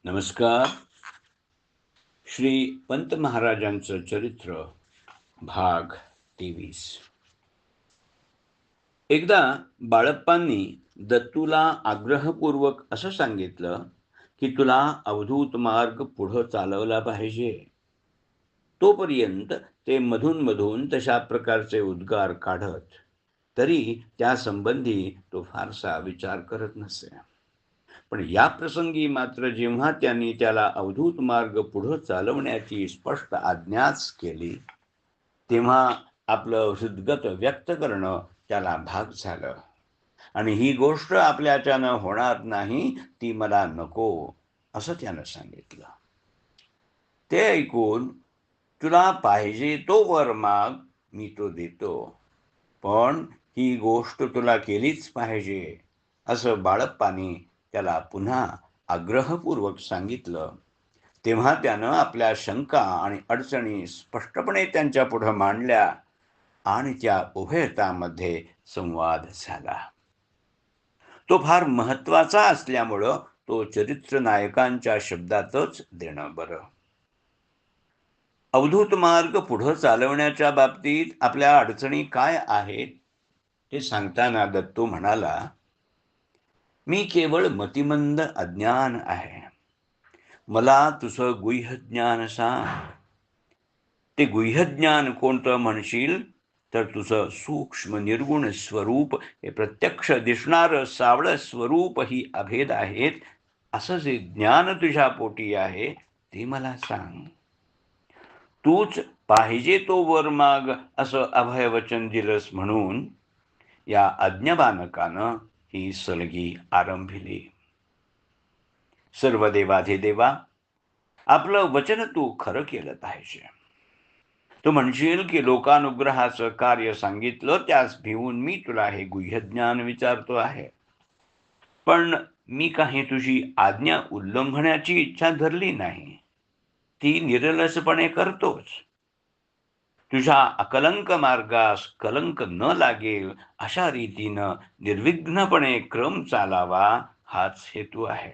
नमस्कार. श्री पंत महाराजांचं चरित्र भाग 23. एकदा बाळप्पांनी दत्तूला आग्रहपूर्वक असं सांगितलं की तुला अवधूत मार्ग पुढं चालवला पाहिजे. तोपर्यंत ते मधून मधून तशा प्रकारचे उद्गार काढत, तरी त्या संबंधी तो फारसा विचार करत नसे. पण या प्रसंगी मात्र जेव्हा त्यांनी त्याला अवधूत मार्ग पुढं चालवण्याची स्पष्ट आज्ञाच केली, तेव्हा आपलं हृदगत व्यक्त करणं त्याला भाग झालं. आणि ही गोष्ट आपल्याच्यानं होणार नाही, ती मला नको, असं त्यानं सांगितलं. ते ऐकून, तुला पाहिजे तो वर माग, मी तो देतो, पण ही गोष्ट तुला केलीच पाहिजे, असं बाळप्पांनी त्याला पुन्हा आग्रहपूर्वक सांगितलं. तेव्हा त्यानं आपल्या शंका आणि अडचणी स्पष्टपणे त्यांच्या पुढं मांडल्या आणि त्या उभयतामध्ये संवाद झाला. तो फार महत्वाचा असल्यामुळं तो चरित्र नायकांच्या शब्दातच देणं बरं. अवधूत मार्ग पुढं चालवण्याच्या बाबतीत आपल्या अडचणी काय आहेत ते सांगताना दत्तू म्हणाला, मी केवळ मतिमंद अज्ञान आहे. मला तुझं गुह्यज्ञान सांग. ते गुह्यज्ञान कोणतं म्हणशील तर तुझं सूक्ष्म निर्गुण स्वरूप हे प्रत्यक्ष दिसणारं सावळं स्वरूप ही अभेद आहेत, असं जे ज्ञान तुझ्या पोटी आहे ते मला सांग. तूच पाहिजे तो वर माग, असं अभयवचन दिलंस म्हणून या अज्ञबालकानं ही सलगी आरंभिली. सर्व देवाधिदेवा, आपलं वचन तू खरं केलं पाहिजे. तू म्हणशील की लोकानुग्रहाचं कार्य सांगितलं, त्यास भिवून मी तुला हे गुह्यज्ञान विचारतो आहे. पण मी काही तुझी आज्ञा उल्लंघण्याची इच्छा धरली नाही, ती निरलसपणे करतोच. तुझ्या अकलंक मार्गास कलंक न लागेल अशा रीतीनं निर्विघ्नपणे क्रम चालावा, हाच हेतू आहे.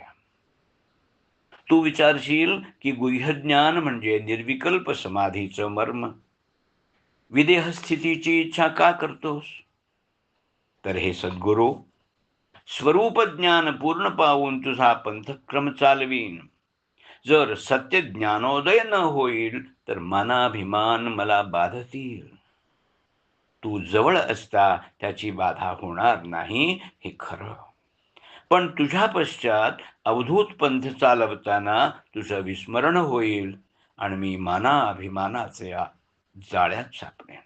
तू विचारशील की गुह्यज्ञान म्हणजे निर्विकल्प समाधीचं मर्म. विदेह स्थितीची इच्छा का करतोस? तर हे सद्गुरू, स्वरूप ज्ञान पूर्ण पाहून तुझा पंथक्रम चालवीन. जर सत्य ज्ञानोदय न होईल तर मानाभिमान मला बाधतील. तू जवळ असता त्याची बाधा होणार नाही, हे खरं. पण तुझ्या पश्चात अवधूत पंथ चालवताना तुझं विस्मरण होईल आणि मी मानाभिमानाचे जाळ्यात सापडेन.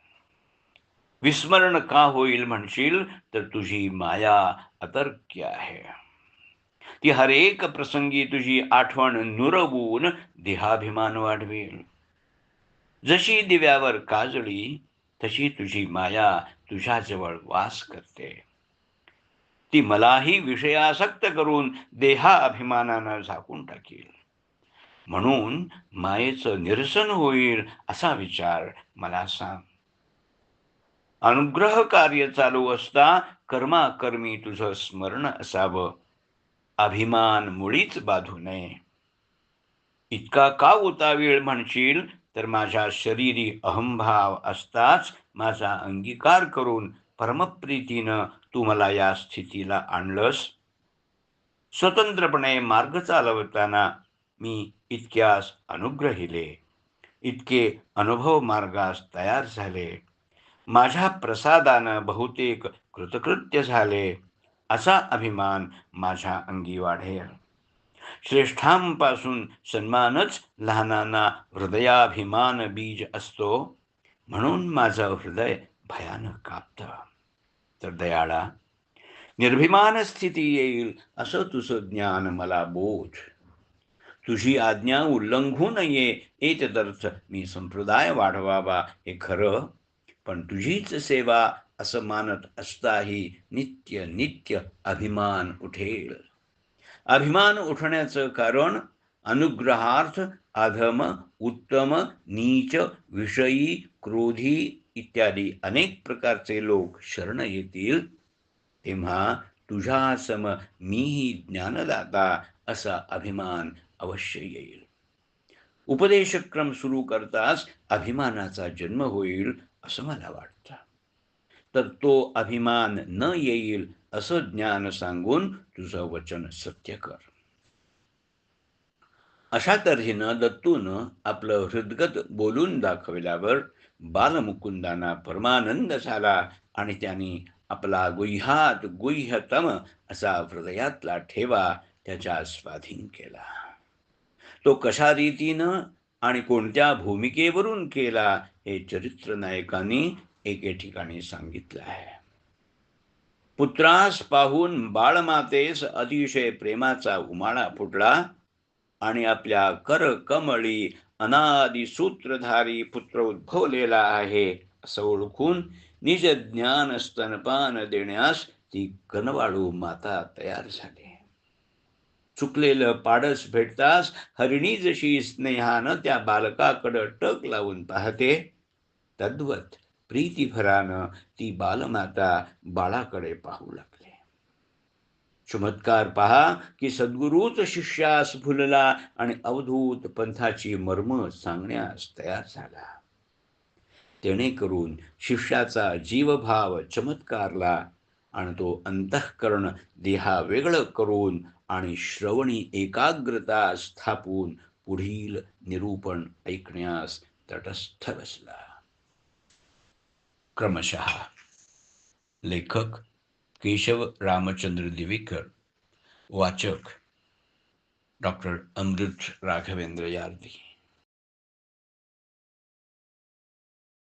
विस्मरण का होईल म्हणशील तर तुझी माया अतर्क्य आहे. ती हर एक प्रसंगी तुझी आठवण नुरवून देहाभिमान वाढवेल. जशी दिव्यावर काजळी तशी तुझी माया तुझ्याजवळ वास करते. ती मलाही विषयासक्त करून देहाभिमानानं झाकून टाकेल. म्हणून मायेचं निरसन होईल असा विचार मला सांग. अनुग्रह कार्य चालू असता कर्माकर्मी तुझं स्मरण असावं. अभिमान मुळीच बाधू नये. इतका का उतावीळ म्हणशील तर माझ्या शरीरी अहंभाव असताच माझा अंगीकार करून परमप्रीतीनं तू मला या स्थितीला आणलंस. स्वतंत्रपणे मार्ग चालवताना मी इतक्यास अनुग्रहिले, इतके अनुभव मार्गास तयार झाले, माझ्या प्रसादानं बहुतेक कृतकृत्य झाले, असा अभिमान माझ्या अंगी वाढेल. श्रेष्ठांपासून सन्मानच लहानांना हृदयाभिमान बीज असतो, म्हणून माझं हृदय भयानक कापतं. तर दयाळा, निर्भिमान स्थिती येईल असं तुझं ज्ञान मला बोध. तुझी आज्ञा उल्लंघू नये एतदर्थ मी संप्रदाय वाढवावा हे खरं, पण तुझीच सेवा असं मानत असताही नित्य नित्य अभिमान उठेल. अभिमान उठण्याचं कारण अनुग्रहार्थ अधम, उत्तम, नीच, विषयी, क्रोधी इत्यादी अनेक प्रकारचे लोक शरण येतील, तेव्हा तुझ्यासम मीही ज्ञानदाता असा अभिमान अवश्य येईल. उपदेशक्रम सुरू करताच अभिमानाचा जन्म होईल असं मला वाटतं. तर तो अभिमान न येईल असं ज्ञान सांगून तुझं वचन सत्य कर. अशा तऱ्हेनं दत्तूनं आपलं हृदगत बोलून दाखवल्यावर बालमुकुंदांना परमानंद झाला आणि त्यांनी आपला गुह्यात गुह्यतम असा हृदयातला ठेवा त्याच्या स्वाधीन केला. तो कशा रीतीनं आणि कोणत्या भूमिकेवरून केला हे चरित्र नायकांनी एके ठिकाणी सांगितलं आहे. पुत्रास पाहून बाळमातेस अतिशय प्रेमाचा उमाळा फुटला आणि आपल्या करकमळी अनादि सूत्रधारी पुत्र उद्भवलेला आहे असं ओळखून निज ज्ञान स्तनपान देण्यास ती कनवाळू माता तयार झाली. चुकलेलं पाडस भेटताच हरिणी जशी स्नेहानं त्या बालकाकडं टक लावून पाहते, तद्वत प्रीतीभरानं ती बालमाता बाळाकडे पाहू लागली. चमत्कार पहा की सद्गुरूच शिष्यास फुलला आणि अवधूत पंथाची मर्म सांगण्यास तयार झाला. जेणेकरून शिष्याचा जीवभाव चमत्कारला आणि तो अंतःकरण देहा वेगळं करून आणि श्रवणी एकाग्रता स्थापून पुढील निरूपण ऐकण्यास तटस्थ बसला. क्रमशः लेखक केशव रामचंद्र दिवेकर, वाचक डॉक्टर अमृत राघवेंद्र यार्दी.